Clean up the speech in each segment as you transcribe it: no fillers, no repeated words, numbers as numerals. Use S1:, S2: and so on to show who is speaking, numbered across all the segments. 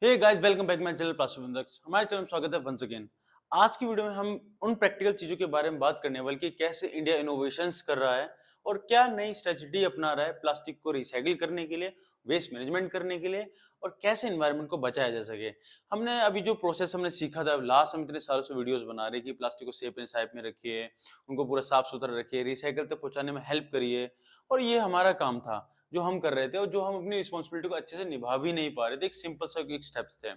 S1: Hey guys, welcome back my channel plastic बंधक्स। हमारे channel में स्वागत है वंस अगेन। आज की वीडियो में हम उन प्रैक्टिकल चीजों के बारे में बात करने वाले कि कैसे इंडिया इनोवेशंस कर रहा है और क्या नई स्ट्रेटजी अपना रहा है प्लास्टिक को रिसाइकिल करने के लिए, वेस्ट मैनेजमेंट करने के लिए और कैसे एनवायरनमेंट को बचाया जा सके। हमने अभी जो प्रोसेस हमने सीखा था, लास्ट हम इतने सालों से वीडियोस बना रहे कि प्लास्टिक को सेफ एंड साइप में रखिए, उनको पूरा साफ सुथरा रखिए, रिसाइकिल तक पहुंचाने में हेल्प करिए। और ये हमारा काम था जो हम कर रहे थे और जो हम अपनी रिस्पॉन्सिबिलिटी को अच्छे से निभा भी नहीं पा रहे थे। एक सिंपल सा एक स्टेप्स थे,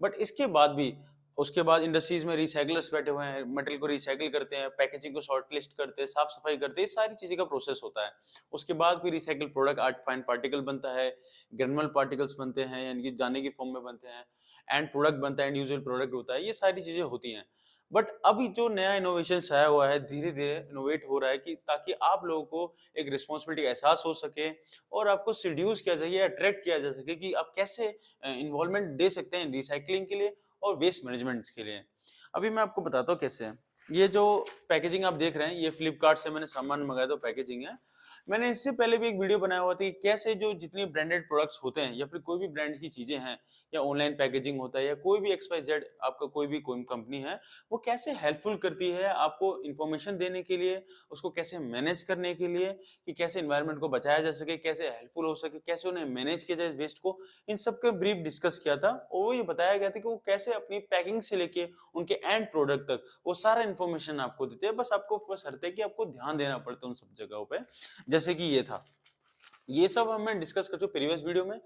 S1: बट इसके बाद भी उसके बाद इंडस्ट्रीज में रिसाइकलर्स बैठे हुए हैं, मटेरियल को रिसाइकिल करते हैं, पैकेजिंग को शॉर्ट लिस्ट करते हैं, साफ सफाई करते हैं, ये सारी चीजें का प्रोसेस होता है। उसके बाद कोई recycle product art fine particle बनता है, ग्रेनुअल पार्टिकल्स बनते हैं यानी कि दाने की फॉर्म में बनते हैं, एंड प्रोडक्ट बनता है, एंड यूजुअल प्रोडक्ट होता है। ये सारी चीजें होती हैं। बट अभी जो नया इनोवेशन आया हुआ है, धीरे धीरे इनोवेट हो रहा है कि ताकि आप लोगों को एक रिस्पॉन्सिबिलिटी का एहसास हो सके और आपको सिड्यूस किया जाए, अट्रैक्ट किया जा सके कि आप कैसे इन्वॉल्वमेंट दे सकते हैं रिसाइकलिंग के लिए और वेस्ट मैनेजमेंट के लिए। अभी मैं आपको बताता हूँ कैसे। ये जो पैकेजिंग आप देख रहे हैं, ये फ्लिपकार्ट से मैंने सामान मंगाया तो पैकेजिंग है। मैंने इससे पहले भी एक वीडियो बनाया हुआ था कि कैसे जो जितने ब्रांडेड प्रोडक्ट्स होते हैं या फिर कोई भी ब्रांड्स की चीजें हैं या ऑनलाइन पैकेजिंग होता है या कोई भी एक्स वाई जेड आपका कोई कंपनी है, वो कैसे हेल्पफुल करती है आपको इन्फॉर्मेशन देने के लिए, उसको कैसे मैनेज करने के लिए कि कैसे एनवायरनमेंट को बचाया जा सके, कैसे हेल्पफुल हो सके, कैसे उन्हें मैनेज किया जाए वेस्ट को। इन सब का ब्रीफ डिस्कस किया था और वो ये बताया गया था कि वो कैसे अपनी पैकिंग से लेके उनके एंड प्रोडक्ट तक वो सारा इन्फॉर्मेशन आपको देते हैं। बस आपको बस शर्त है कि आपको ध्यान देना पड़ता है उन सब जगहों पे। जैसे कि ये था, ये सब हमें डिस्कस कर चुके प्रीवियस वीडियो में।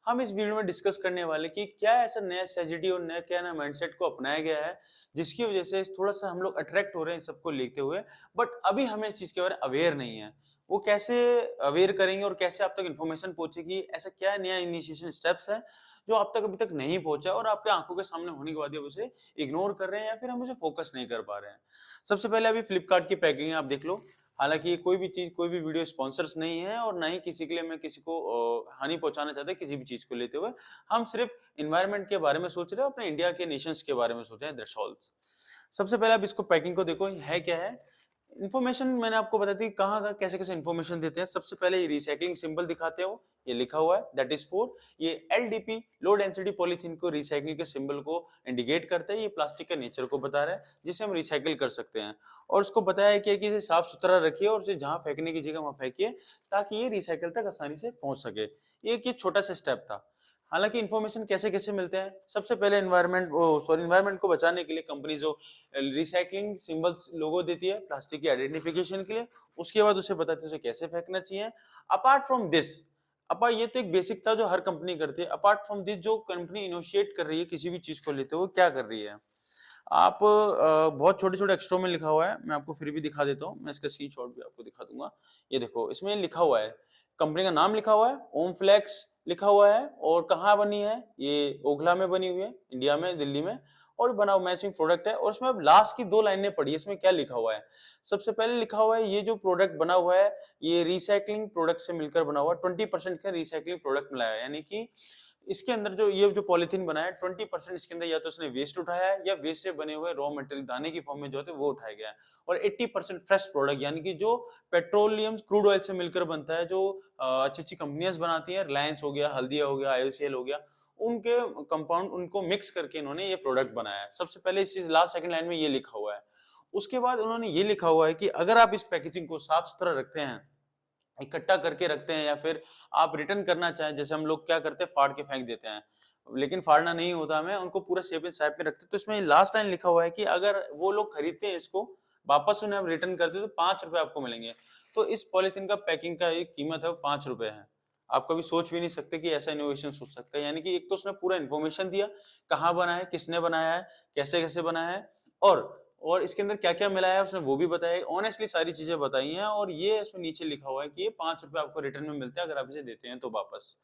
S1: हम इस वीडियो में डिस्कस करने वाले कि क्या ऐसा नया स्ट्रेटजी और नया क्या नया माइंडसेट को अपनाया गया है जिसकी वजह से थोड़ा सा हम लोग अट्रैक्ट हो रहे हैं सबको लेते हुए, बट अभी हमें इस चीज के बारे में अवेयर नहीं है। वो कैसे अवेयर करेंगे और कैसे आप तक इन्फॉर्मेशन पहुंचेगी, ऐसा क्या नया इनिशिएशन स्टेप्स है जो आप तक अभी तक नहीं पहुंचा और आपके आंखों के सामने होने के बाद आप उसे इग्नोर कर रहे हैं या फिर हम उसे फोकस नहीं कर पा रहे हैं। सबसे पहले अभी फ्लिपकार्ट की पैकिंग आप देख लो। हालांकि कोई भी चीज, कोई भी वीडियो स्पॉन्सर्स नहीं है और ना ही किसी के लिए मैं किसी को हानि पहुंचाना चाहता किसी भी चीज को लेते हुए। हम सिर्फ इन्वायरमेंट के बारे में सोच रहे हैं, अपने इंडिया के नेशंस के बारे में सोच रहे हैं, दैट्स ऑल। सबसे पहले आप इसको पैकिंग को देखो, है क्या है। इन्फॉर्मेशन मैंने आपको बता दी कहाँ कहाँ कैसे कैसे इन्फॉर्मेशन देते हैं। सबसे पहले ये रिसाइकलिंग सिंबल दिखाते हो, ये लिखा हुआ है दैट इज फॉर। ये एलडीपी, लो डेंसिटी पॉलीथीन को रिसाइकिल के सिंबल को इंडिकेट करता है। ये प्लास्टिक के नेचर को बता रहा है जिसे हम रिसाइकिल कर सकते हैं। और उसको बताया कि इसे साफ सुथरा रखिए और इसे जहां फेंकने की जगह वहां फेंकिए ताकि ये रिसाइकिल तक आसानी से पहुंच सके। ये छोटा सा स्टेप था। हालांकि इन्फॉर्मेशन कैसे कैसे मिलते हैं, सबसे पहले इन्वायरमेंट को बचाने के लिए कंपनी जो रिसाइकलिंग सिंबल्स लोगो देती है प्लास्टिक की आइडेंटिफिकेशन के लिए, उसके बाद उसे बताते हैं उसे कैसे फेंकना चाहिए। अपार्ट फ्रॉम दिस, अपार्ट ये तो एक बेसिक था जो हर कंपनी करती है। अपार्ट फ्रॉम दिस, जो कंपनी इनिशिएट कर रही है किसी भी चीज को लेते हुए, क्या कर रही है, आप बहुत छोटे छोटे अक्षरों में लिखा हुआ है, मैं आपको फिर भी दिखा देता हूँ, मैं इसका स्क्रीनशॉट भी आपको दिखा दूंगा। ये देखो, इसमें लिखा हुआ है, कंपनी का नाम लिखा हुआ है, ओम फ्लेक्स लिखा हुआ है, और कहाँ बनी है, ये ओखला में बनी हुई है, इंडिया में, दिल्ली में, और बना मैचिंग प्रोडक्ट है। और उसमें अब लास्ट की दो लाइनें पढ़ी, इसमें क्या लिखा हुआ है। सबसे पहले लिखा हुआ है ये जो प्रोडक्ट बना हुआ है ये रिसाइकलिंग प्रोडक्ट से मिलकर बना हुआ है, 20% का रिसाइकलिंग प्रोडक्ट मिलाया है। यानी कि इसके अंदर जो पॉलिथीन बना है 20% इसके अंदर या तो उसने वेस्ट उठाया है या वेस्ट से बने हुए रॉ मटेरियल दाने की फॉर्म में जो होते हैं वो उठाया गया है। और 80% फ्रेश प्रोडक्ट यानी कि जो पेट्रोलियम क्रूड ऑयल से मिलकर बनता है, जो अच्छी अच्छी कंपनियां बनाती हैं, रिलायंस हो गया, हल्दिया हो गया, आईओसीएल हो गया, उनके कंपाउंड उनको मिक्स करके इन्होंने ये प्रोडक्ट बनाया है। सबसे पहले इस चीज लास्ट सेकंड लाइन में ये लिखा हुआ है। उसके बाद उन्होंने ये लिखा हुआ है कि अगर आप इस पैकेजिंग को साफ सुथरा रखते हैं, इकट्ठा करके रखते हैं, या फिर आप रिटर्न करना चाहें, जैसे हम लोग क्या करते हैं फाड़ के फेंक देते हैं, लेकिन फाड़ना नहीं होता हमें, उनको पूरा शेप एंड साइप में रखते हैं। तो इसमें लास्ट लाइन लिखा हुआ है कि अगर वो लोग खरीदते हैं इसको, वापस उन्हें आप रिटर्न करते हो तो 5 रुपए आपको मिलेंगे। तो इस पॉलिथीन का पैकिंग का एक कीमत है वो 5 रुपए है। आप कभी सोच भी नहीं सकते कि ऐसा इनोवेशन सोच सकता है। यानी कि एक तो उसने पूरा इन्फॉर्मेशन दिया, कहाँ बना है, किसने बनाया है, कैसे कैसे बनाया है, और इसके अंदर क्या क्या मिलाया है उसने वो भी बताया। ऑनेस्टली सारी चीजें बताई हैं, और ये इसमें नीचे लिखा हुआ है कि ये 5 रुपए आपको रिटर्न में मिलते हैं अगर आप इसे देते हैं तो वापस।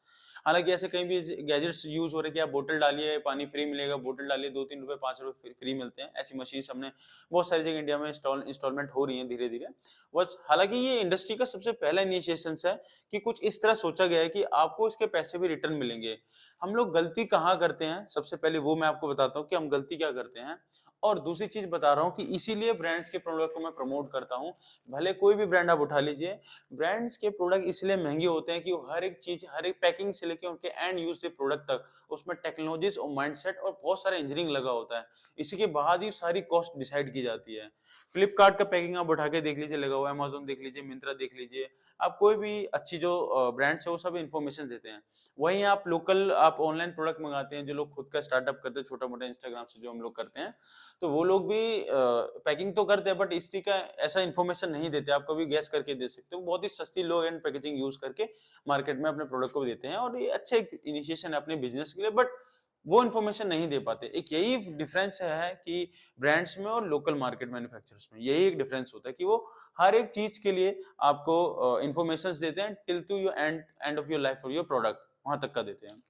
S1: हालांकि ऐसे कहीं भी गैजेट्स यूज हो रहे हैं कि आप बोतल डालिए पानी फ्री मिलेगा, बोतल डालिए 2-3 रुपए 5 रुपए फ्री मिलते हैं, ऐसी मशीन हमने बहुत सारी जगह इंडिया में इंस्टॉलमेंट हो रही है धीरे धीरे। बस हालांकि ये इंडस्ट्री का सबसे पहला इनिशिएशन है कि कुछ इस तरह सोचा गया है कि आपको इसके पैसे भी रिटर्न मिलेंगे। हम लोग गलती कहाँ करते हैं, सबसे पहले वो मैं आपको बताता हूँ कि हम गलती क्या करते हैं। और दूसरी चीज बता रहा हूँ कि इसीलिए ब्रांड्स के प्रोडक्ट को मैं प्रमोट करता हूँ। भले कोई भी ब्रांड आप उठा लीजिए, ब्रांड्स के प्रोडक्ट इसलिए महंगे होते हैं कि वो हर एक चीज, हर एक पैकिंग से लेके उनके एंड यूज के प्रोडक्ट तक, उसमें टेक्नोलॉजीज और माइंडसेट और बहुत सारा इंजीनियरिंग लगा होता है। इसी के बाद ही सारी कॉस्ट डिसाइड की जाती है। फ्लिपकार्ट का पैकिंग आप उठा के देख लीजिए लगा हुआ है, अमेज़न देख लीजिए, मिंत्रा देख लीजिए, आप कोई भी अच्छी जो ब्रांड्स है वो सब इन्फॉर्मेशन देते हैं। वहीं आप लोकल आप ऑनलाइन प्रोडक्ट मंगाते हैं, जो लोग खुद का स्टार्टअप करते हैं छोटा-मोटा इंस्टाग्राम से जो हम लोग करते हैं, तो वो लोग भी पैकिंग तो करते हैं बट इसी का ऐसा इन्फॉर्मेशन नहीं देते। आप कभी गैस करके दे सकते हो। बहुत ही सस्ती लो एंड पैकेजिंग यूज़ करके मार्केट में अपने प्रोडक्ट को देते हैं और ये अच्छा एक इनिशिएशन है अपने बिज़नेस के लिए, बट वो इन्फॉर्मेशन नहीं दे पाते। एक यही डिफरेंस है कि ब्रांड्स में और लोकल मार्केट मैन्युफैक्चरर्स में यही एक डिफरेंस होता है कि वो हर एक चीज के लिए आपको इन्फॉर्मेशन देते हैं till two your and end of your life और योर प्रोडक्ट वहां तक का देते हैं।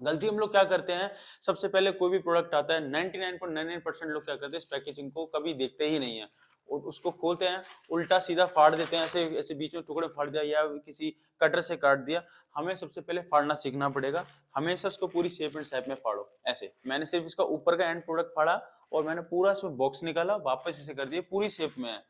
S1: गलती हम लोग क्या करते हैं, सबसे पहले कोई भी प्रोडक्ट आता है 99.99% लोग क्या करते हैं, इस पैकेजिंग को कभी देखते ही नहीं है और उसको खोलते हैं, उल्टा सीधा फाड़ देते हैं, ऐसे ऐसे बीच में टुकड़े फाड़ दिया या किसी कटर से काट दिया। हमें सबसे पहले फाड़ना सीखना पड़ेगा। हमेशा इसको पूरी शेप एंड शेप में फाड़ो। ऐसे मैंने सिर्फ इसका ऊपर का एंड प्रोडक्ट फाड़ा और मैंने पूरा इसमें बॉक्स निकाला, वापस इसे कर दिया, पूरी शेप में है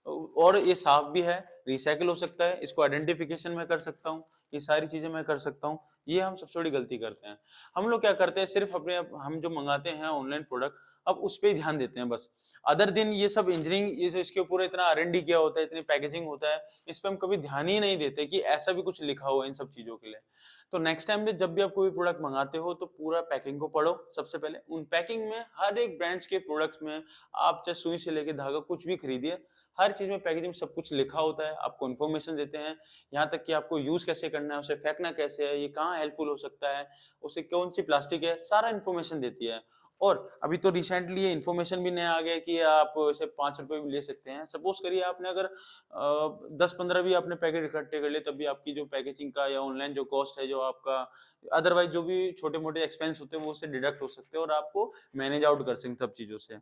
S1: और ये साफ भी है, रिसाइकिल हो सकता है, इसको आइडेंटिफिकेशन मैं कर सकता हूँ, ये सारी चीजें मैं कर सकता हूँ। ये हम सबसे बड़ी गलती करते हैं। हम लोग क्या करते हैं, सिर्फ अपने हम जो मंगाते हैं ऑनलाइन प्रोडक्ट, अब उस पे ही ध्यान देते हैं बस। अदर दिन ये सब इंजीनियरिंग, ये जो इसके ऊपर इतना R&D किया होता है, इतनी पैकेजिंग होता है, इस पे हम कभी ध्यान ही नहीं देते कि ऐसा भी कुछ लिखा हुआ है इन सब चीजों के लिए। तो नेक्स्ट टाइम पे जब भी आप कोई प्रोडक्ट मंगाते हो तो पूरा पैकिंग को पढ़ो सबसे पहले। उन पैकिंग में हर एक ब्रांड्स के प्रोडक्ट्स में आप चाहे सुई से लेके धागा कुछ भी खरीदिए, हर चीज में पैकेजिंग में सब कुछ लिखा होता है, आपको इन्फॉर्मेशन देते हैं, यहाँ तक कि आपको यूज कैसे करना है, उसे फेंकना कैसे है, ये कहाँ हेल्पफुल हो सकता है, उसे कौन सी प्लास्टिक है, सारा इन्फॉर्मेशन देती है। और अभी तो रिसेंटली ये इन्फॉर्मेशन भी नया आ गया है कि आप इसे 5 रुपए में ले सकते हैं। सपोज करिए आपने अगर 10-15 भी आपने पैकेट इकट्ठे कर लिए, तब भी आपकी जो पैकेजिंग का या ऑनलाइन जो कॉस्ट है, जो आपका अदरवाइज जो भी छोटे मोटे एक्सपेंस होते हैं वो उससे डिडक्ट हो सकते हैं और आपको मैनेज आउट कर सकते हैं सब चीजों से।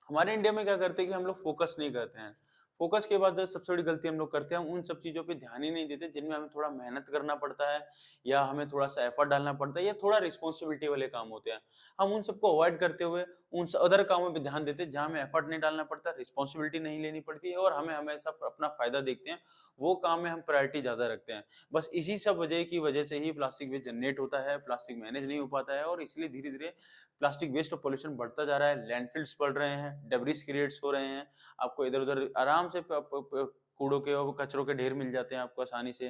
S1: हमारे इंडिया में क्या करते हैं कि हम लोग फोकस नहीं करते हैं। फोकस के बाद जो सबसे बड़ी गलती हम लोग करते हैं, हम उन सब चीज़ों पे ध्यान ही नहीं देते जिनमें हमें थोड़ा मेहनत करना पड़ता है या हमें थोड़ा-सा एफर्ट डालना पड़ता है या थोड़ा रिस्पॉन्सिबिलिटी वाले काम होते हैं। हम उन सबको अवॉइड करते हुए उन अदर कामों पे ध्यान देते हैं जहाँ हमें एफर्ट नहीं डालना पड़ता, रिस्पॉन्सिबिलिटी नहीं लेनी पड़ती है और हमें हमेशा अपना फ़ायदा देखते हैं, वो काम में हम प्रायोरिटी ज़्यादा रखते हैं। बस इसी सब वजह की वजह से ही प्लास्टिक वेस्ट जनरेट होता है, प्लास्टिक मैनेज नहीं हो पाता है और इसलिए धीरे-धीरे प्लास्टिक वेस्ट और पॉल्यूशन बढ़ता जा रहा है, लैंडफिल्स बढ़ रहे हैं, डेब्रिस क्रिएट्स हो रहे हैं, आपको इधर-उधर आराम से प प प कूड़ों के और कचरों के ढेर मिल जाते हैं आपको आसानी से।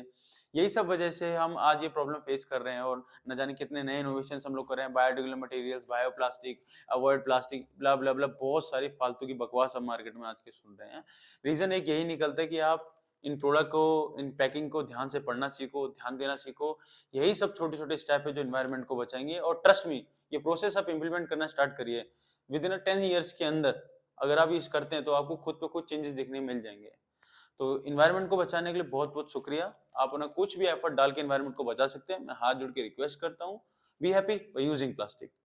S1: यही सब वजह से हम आज ये प्रॉब्लम फेस कर रहे हैं और न जाने कितने नए इनोवेशंस हम लोग कर रहे हैं, biodegradable materials, bioplastic, avoid plastic, blah blah blah, बहुत सारी फालतू की बकवास हम मार्केट में आज के सुन रहे हैं। रीज़न एक यही निकलता है कि आप इन प्रोडक्ट को, इन पैकिंग को ध्यान से पढ़ना सीखो, ध्यान देना सीखो। यही सब छोटे-छोटे स्टेप है जो एनवायरनमेंट को बचाएँगे और ट्रस्ट मी, ये प्रोसेस आप इम्प्लीमेंट करना स्टार्ट करिए। विदिन 10 इयर्स के अंदर अगर आप इस करते हैं तो आपको खुद ब खुद चेंजेस दिखने मिल जाएँगे। तो एनवायरनमेंट को बचाने के लिए बहुत-बहुत शुक्रिया। आप अपना कुछ भी एफर्ट डाल के एनवायरनमेंट को बचा सकते हैं। मैं हाथ जोड़ के रिक्वेस्ट करता हूँ। Be happy by using plastic.